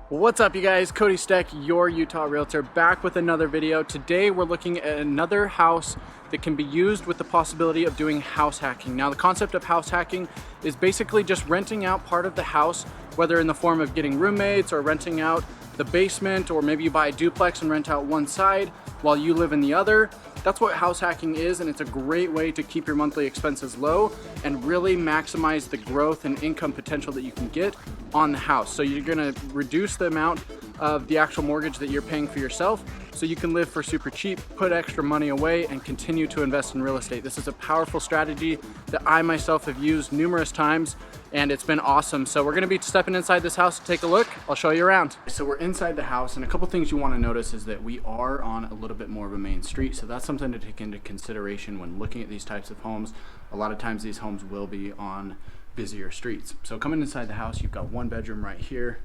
What's up, you guys? Cody Steck, your Utah realtor, back with another video. Today we're looking at another house that can be used with the possibility of doing house hacking. Now, the concept of house hacking is basically just renting out part of the house, whether in the form of getting roommates or renting out the basement, or maybe you buy a duplex and rent out one side while you live in the other. That's what house hacking is, and it's a great way to keep your monthly expenses low and really maximize the growth and income potential that you can get on the house. So you're gonna reduce the amount of the actual mortgage that you're paying for yourself so you can live for super cheap, put extra money away, and continue to invest in real estate. This is a powerful strategy that I myself have used numerous times, and it's been awesome. So we're gonna be stepping inside this house to take a look. I'll show you around. So we're inside the house, and a couple things you wanna notice is that we are on a little bit more of a main street. So that's something to take into consideration when looking at these types of homes. A lot of times these homes will be on busier streets. So coming inside the house, you've got one bedroom right here,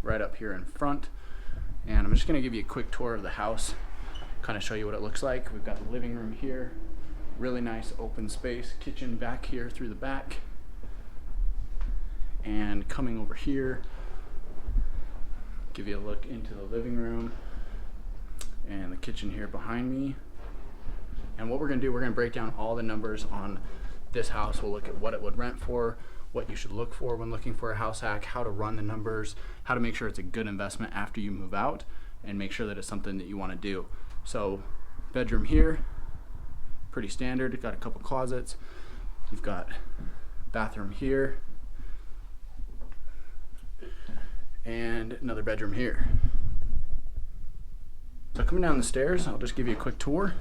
right up here in front. And I'm just gonna give you a quick tour of the house, kind of show you what it looks like. We've got the living room here, really nice open space, kitchen back here through the back. And coming over here, give you a look into the living room and the kitchen here behind me. And what we're gonna do, we're gonna break down all the numbers on this house. We'll look at what it would rent for, what you should look for when looking for a house hack, how to run the numbers, how to make sure it's a good investment after you move out, and make sure that it's something that you want to do. So bedroom here, pretty standard. You've got a couple closets. You've got bathroom here and another bedroom here. So coming down the stairs, I'll just give you a quick tour.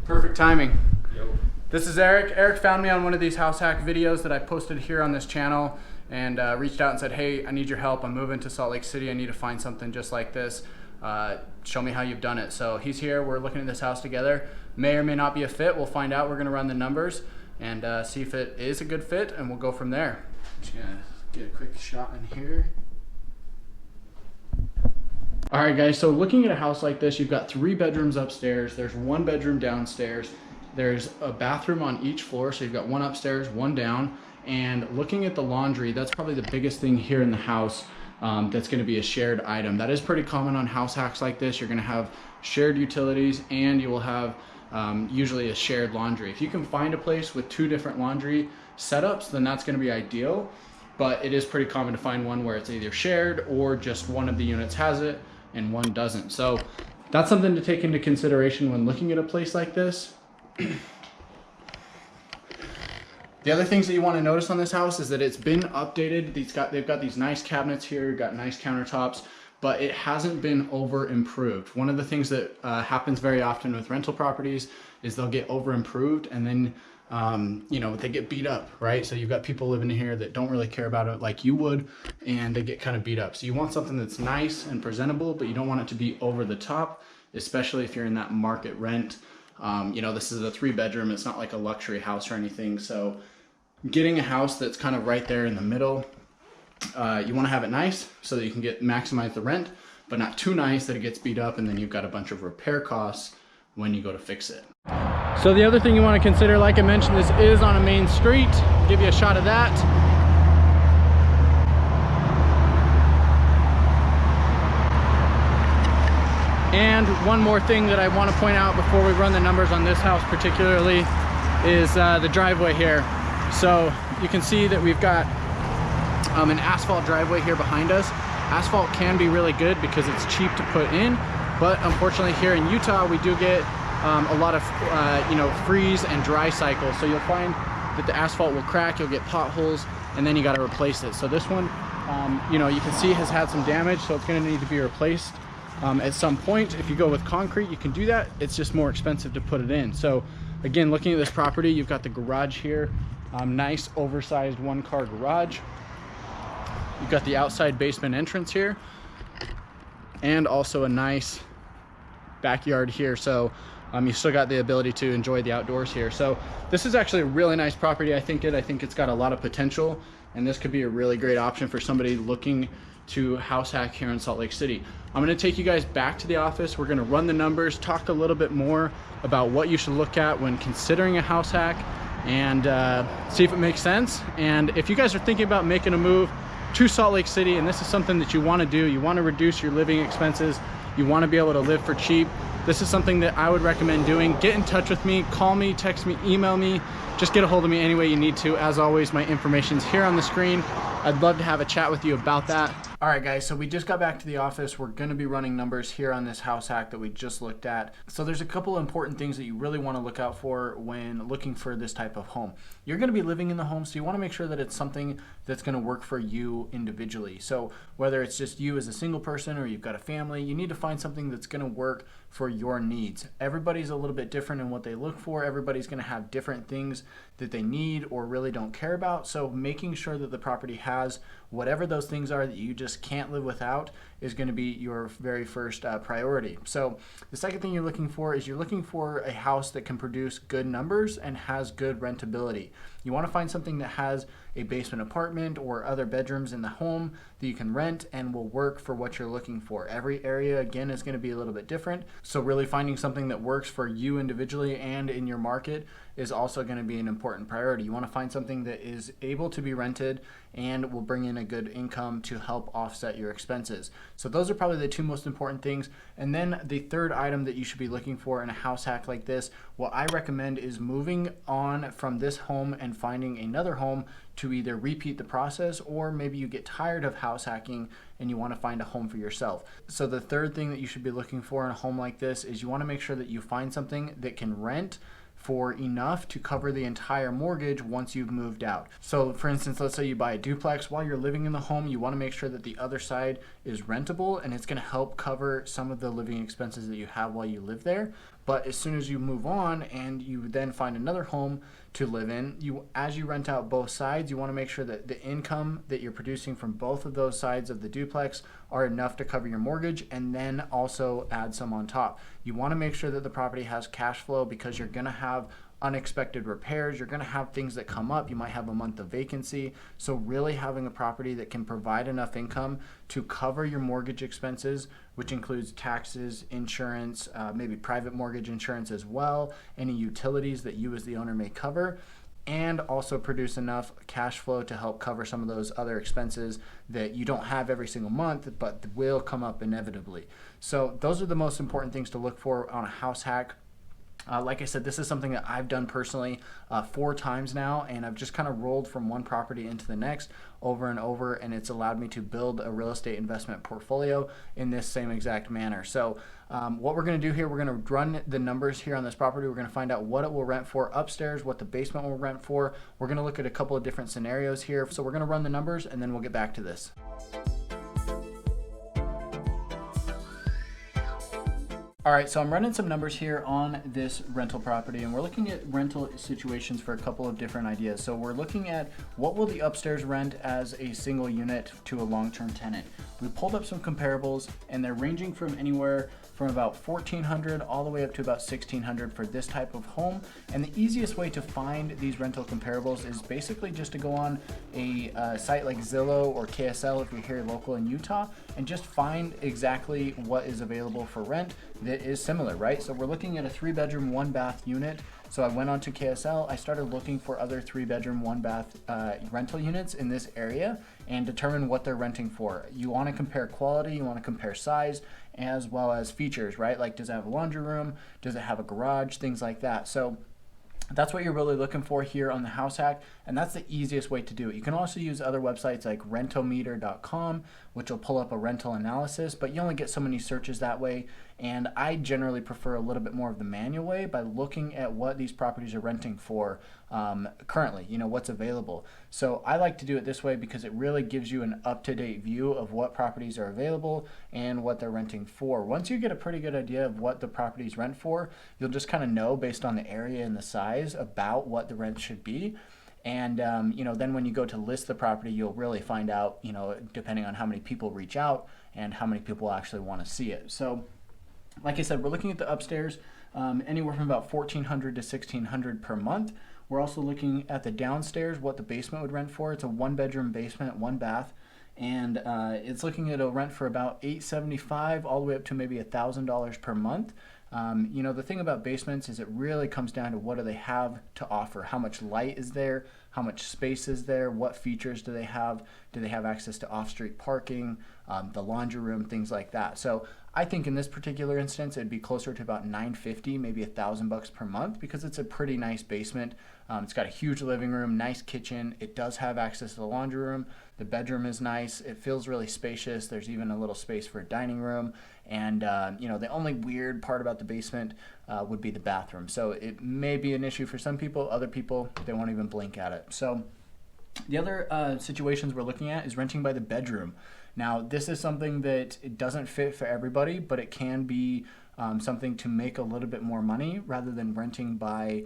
Perfect timing. Yo. This is Eric. Eric found me on one of these house hack videos that I posted here on this channel, and reached out and said, hey, I need your help. I'm moving to Salt Lake City. I need to find something just like this. Show me how you've done it. So he's here. We're looking at this house together. May or may not be a fit. We'll find out. We're going to run the numbers and see if it is a good fit, and we'll go from there. Just going to get a quick shot in here. All right, guys, so looking at a house like this, you've got 3 bedrooms upstairs. There's 1 bedroom downstairs. There's a bathroom on each floor, so you've got 1 upstairs, 1 down. And looking at the laundry, that's probably the biggest thing here in the house that's gonna be a shared item. That is pretty common on house hacks like this. You're gonna have shared utilities, and you will have usually a shared laundry. If you can find a place with 2 different laundry setups, then that's gonna be ideal. But it is pretty common to find one where it's either shared or just one of the units has it and one doesn't. So that's something to take into consideration when looking at a place like this. The other things that you want to notice on this house is that it's been updated. They've got these nice cabinets here, got nice countertops, but it hasn't been over improved. One of the things that happens very often with rental properties is they'll get over improved, and then you know, they get beat up, right? So you've got people living in here that don't really care about it like you would, and they get kind of beat up. So you want something that's nice and presentable, but you don't want it to be over the top, especially if you're in that market rent. You know, this is a 3 bedroom. It's not like a luxury house or anything. So getting a house that's kind of right there in the middle, you want to have it nice so that you can maximize the rent, but not too nice that it gets beat up and then you've got a bunch of repair costs when you go to fix it. So the other thing you want to consider, like I mentioned, this is on a main street. I'll give you a shot of that. And one more thing that I want to point out before we run the numbers on this house particularly is the driveway here. So you can see that we've got an asphalt driveway here behind us. Asphalt can be really good because it's cheap to put in, but unfortunately here in Utah we do get a lot of you know, freeze and dry cycles. So you'll find that the asphalt will crack, you'll get potholes, and then you got to replace it. So this one, you know, you can see has had some damage, so it's going to need to be replaced at some point. If you go with concrete, you can do that. It's just more expensive to put it in. So again, looking at this property, you've got the garage here, nice oversized 1-car garage. You've got the outside basement entrance here, and also a nice backyard here. So you still got the ability to enjoy the outdoors here. So this is actually a really nice property. I think it's got a lot of potential, and this could be a really great option for somebody looking to house hack here in Salt Lake City. I'm gonna take you guys back to the office. We're gonna run the numbers, talk a little bit more about what you should look at when considering a house hack, and see if it makes sense. And if you guys are thinking about making a move to Salt Lake City, and this is something that you wanna do, you wanna reduce your living expenses, you wanna be able to live for cheap, this is something that I would recommend doing. Get in touch with me, call me, text me, email me, just get a hold of me any way you need to. As always, my information's here on the screen. I'd love to have a chat with you about that. All right, guys, so we just got back to the office. We're gonna be running numbers here on this house hack that we just looked at. So there's a couple of important things that you really wanna look out for when looking for this type of home. You're gonna be living in the home, so you wanna make sure that it's something that's gonna work for you individually. So whether it's just you as a single person or you've got a family, you need to find something that's gonna work for your needs. Everybody's a little bit different in what they look for. Everybody's gonna have different things that they need or really don't care about. So making sure that the property has whatever those things are that you just can't live without is going to be your very first priority. So the second thing you're looking for is you're looking for a house that can produce good numbers and has good rentability. You want to find something that has a basement apartment or other bedrooms in the home that you can rent and will work for what you're looking for. Every area, again, is going to be a little bit different. So really finding something that works for you individually and in your market is also going to be an important priority. You want to find something that is able to be rented and will bring in a good income to help offset your expenses. So those are probably the two most important things. And then the third item that you should be looking for in a house hack like this, what I recommend is moving on from this home and finding another home to either repeat the process, or maybe you get tired of house hacking and you want to find a home for yourself. So the third thing that you should be looking for in a home like this is you want to make sure that you find something that can rent for enough to cover the entire mortgage once you've moved out. So for instance, let's say you buy a duplex. While you're living in the home, you want to make sure that the other side is rentable, and it's going to help cover some of the living expenses that you have while you live there. But as soon as you move on and you then find another home to live in, as you rent out both sides, you want to make sure that the income that you're producing from both of those sides of the duplex are enough to cover your mortgage, and then also add some on top. You want to make sure that the property has cash flow, because you're going to have unexpected repairs, you're going to have things that come up, you might have a month of vacancy. So really having a property that can provide enough income to cover your mortgage expenses, which includes taxes, insurance, maybe private mortgage insurance as well, any utilities that you as the owner may cover, and also produce enough cash flow to help cover some of those other expenses that you don't have every single month but will come up inevitably. So those are the most important things to look for on a house hack. Like I said, this is something that I've done personally 4 times now, and I've just kind of rolled from one property into the next over and over, and it's allowed me to build a real estate investment portfolio in this same exact manner. So what we're going to do here, we're going to run the numbers here on this property. We're going to find out what it will rent for upstairs, what the basement will rent for. We're going to look at a couple of different scenarios here. So we're going to run the numbers, and then we'll get back to this. All right, so I'm running some numbers here on this rental property, and we're looking at rental situations for a couple of different ideas. So we're looking at what will the upstairs rent as a single unit to a long-term tenant. We pulled up some comparables, and they're ranging from anywhere from about $1,400 all the way up to about $1,600 for this type of home. And the easiest way to find these rental comparables is basically just to go on a site like Zillow or KSL if you're here local in Utah, and just find exactly what is available for rent that is similar, right? So we're looking at a 3-bedroom, 1-bath unit. So I went on to KSL, I started looking for other 3-bedroom, 1-bath rental units in this area and determine what they're renting for. You want to compare quality, you want to compare size, as well as features, right? Like, does it have a laundry room? Does it have a garage? Things like that. So that's what you're really looking for here on the house hack, and that's the easiest way to do it. You can also use other websites like rentometer.com, which will pull up a rental analysis, but you only get so many searches that way. And I generally prefer a little bit more of the manual way by looking at what these properties are renting for currently, what's available. So I like to do it this way because it really gives you an up-to-date view of what properties are available and what they're renting for. Once you get a pretty good idea of what the properties rent for, you'll just kind of know based on the area and the size about what the rent should be. And then when you go to list the property, you'll really find out, depending on how many people reach out and how many people actually want to see it. So like I said, we're looking at the upstairs. anywhere from about $1,400 to $1,600 per month. We're also looking at the downstairs, what the basement would rent for. It's a 1-bedroom basement, 1 bath, and it's looking at a rent for about $875 all the way up to maybe $1,000 per month. You know, the thing about basements is it really comes down to what do they have to offer, how much light is there, how much space is there, what features do they have access to off-street parking, the laundry room, things like that. So I think in this particular instance it'd be closer to about $950, maybe $1,000 per month, because it's a pretty nice basement. It's got a huge living room, nice kitchen. It does have access to the laundry room. The bedroom is nice. It feels really spacious. There's even a little space for a dining room. And you know, the only weird part about the basement would be the bathroom. So it may be an issue for some people. Other people, they won't even blink at it. So the other situations we're looking at is renting by the bedroom. Now, this is something that it doesn't fit for everybody, but it can be something to make a little bit more money rather than renting by,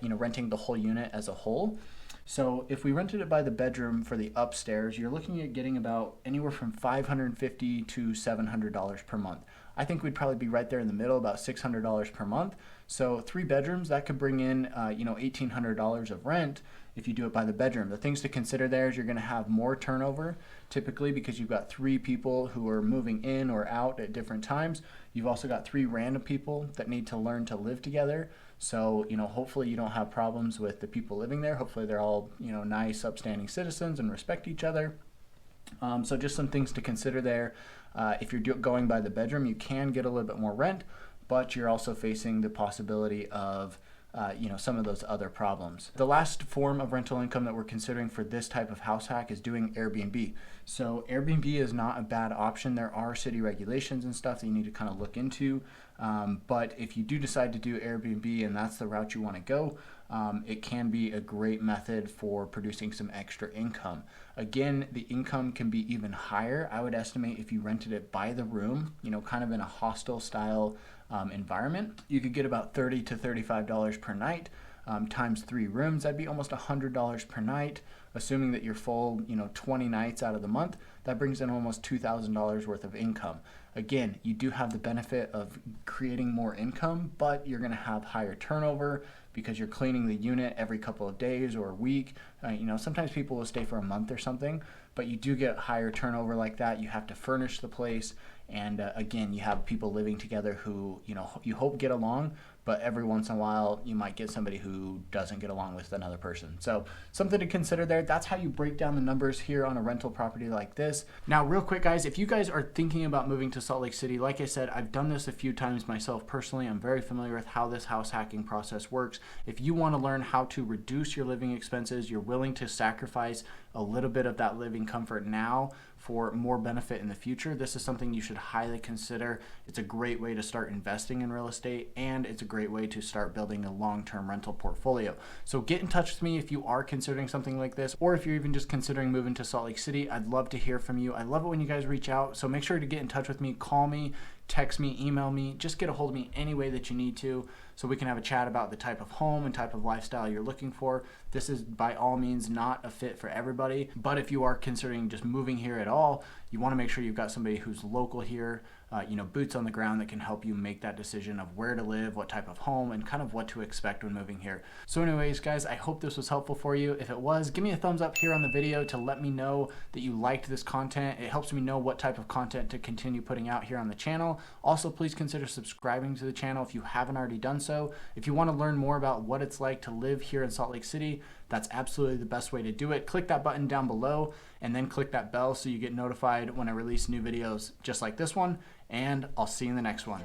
you know, renting the whole unit as a whole. So if we rented it by the bedroom for the upstairs, you're looking at getting about anywhere from $550 to $700 per month. I think we'd probably be right there in the middle, about $600 per month. So 3 bedrooms, that could bring in, you know, $1,800 of rent if you do it by the bedroom. The things to consider there is you're going to have more turnover, typically because you've got 3 people who are moving in or out at different times. You've also got 3 random people that need to learn to live together. So, you know, hopefully you don't have problems with the people living there. Hopefully they're all, you know, nice, upstanding citizens and respect each other. So just some things to consider there. If you're going by the bedroom, you can get a little bit more rent, but you're also facing the possibility of you know, some of those other problems. The last form of rental income that we're considering for this type of house hack is doing Airbnb. So Airbnb is not a bad option. There are city regulations and stuff that you need to kind of look into. But if you do decide to do Airbnb and that's the route you want to go, it can be a great method for producing some extra income. Again, the income can be even higher. I would estimate if you rented it by the room, you know, kind of in a hostel style environment, you could get about $30 to $35 per night times 3 rooms. That'd be almost $100 per night, assuming that you're full, you know, 20 nights out of the month. That brings in almost $2,000 worth of income. Again, you do have the benefit of creating more income, but you're going to have higher turnover because you're cleaning the unit every couple of days or a week. You know, sometimes people will stay for a month or something, but you do get higher turnover like that. You have to furnish the place. And again, you have people living together who, you know, you hope get along, but every once in a while you might get somebody who doesn't get along with another person. So something to consider there. That's how you break down the numbers here on a rental property like this. Now, real quick, guys, if you guys are thinking about moving to Salt Lake City, like I said, I've done this a few times myself personally. I'm very familiar with how this house hacking process works. If you want to learn how to reduce your living expenses, you're willing to sacrifice a little bit of that living comfort now for more benefit in the future, this is something you should highly consider. It's a great way to start investing in real estate, and it's a great way to start building a long-term rental portfolio. So get in touch with me if you are considering something like this, or if you're even just considering moving to Salt Lake City. I'd love to hear from you. I love it when you guys reach out, so make sure to get in touch with me, call me, text me, email me, just get a hold of me any way that you need to so we can have a chat about the type of home and type of lifestyle you're looking for. This is by all means not a fit for everybody, but if you are considering just moving here at all, you want to make sure you've got somebody who's local here, you know, boots on the ground that can help you make that decision of where to live, what type of home, and kind of what to expect when moving here. So anyways, guys, I hope this was helpful for you. If it was, give me a thumbs up here on the video to let me know that you liked this content. It helps me know what type of content to continue putting out here on the channel. Also, please consider subscribing to the channel if you haven't already done so. If you want to learn more about what it's like to live here in Salt Lake City, that's absolutely the best way to do it. Click that button down below and then click that bell so you get notified when I release new videos just like this one, and I'll see you in the next one.